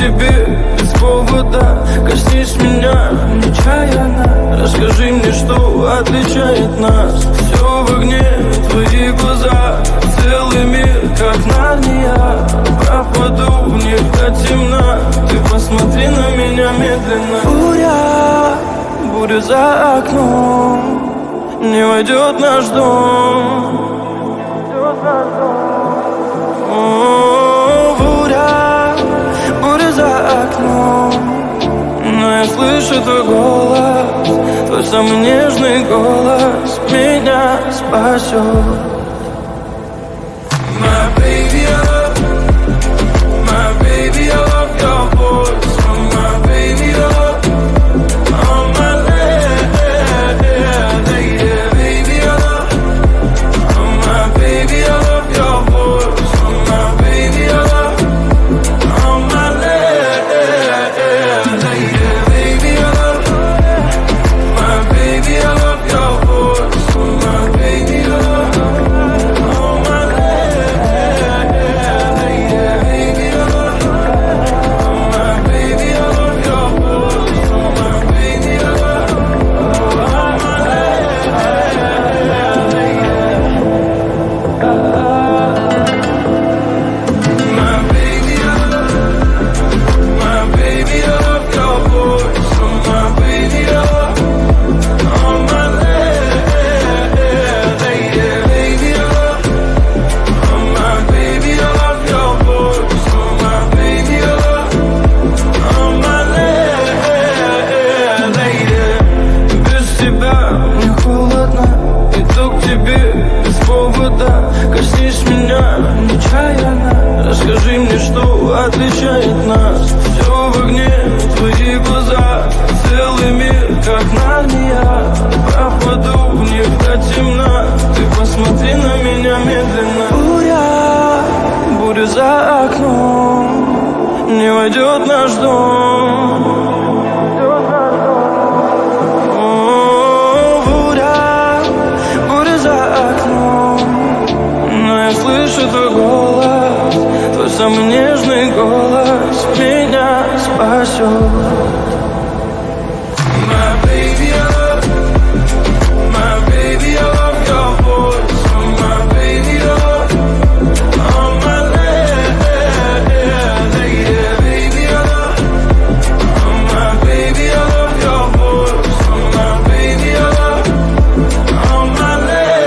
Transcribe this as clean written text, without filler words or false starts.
тебе без повода. Коснись меня нечаянно. Расскажи мне, что отличает нас. Все в огне, твои глаза. Целый мир, как Нарния. Пропаду в них до темна. Ты посмотри на меня медленно. Буря за окном. Не войдет наш дом. Буря за окном. Но я слышу твой голос. Твой самый нежный голос меня спасет. My baby, my baby, I love your voice. My baby, on my lady, baby, my baby, I love your voice. My baby, on my lady, baby, my baby, I love your voice. My baby, on my коснись меня нечаянно. Расскажи мне, что отличает нас. Все в огне, твои глаза. Целый мир, как Нарния. Пропаду в них до темна. Ты посмотри на меня медленно. Буря за окном. Не войдет наш дом. Слышу твой голос, твой самый нежный голос меня спасет. My baby, I love your voice. My baby, on my lady, baby, my baby, I love your voice. My baby, on my lady.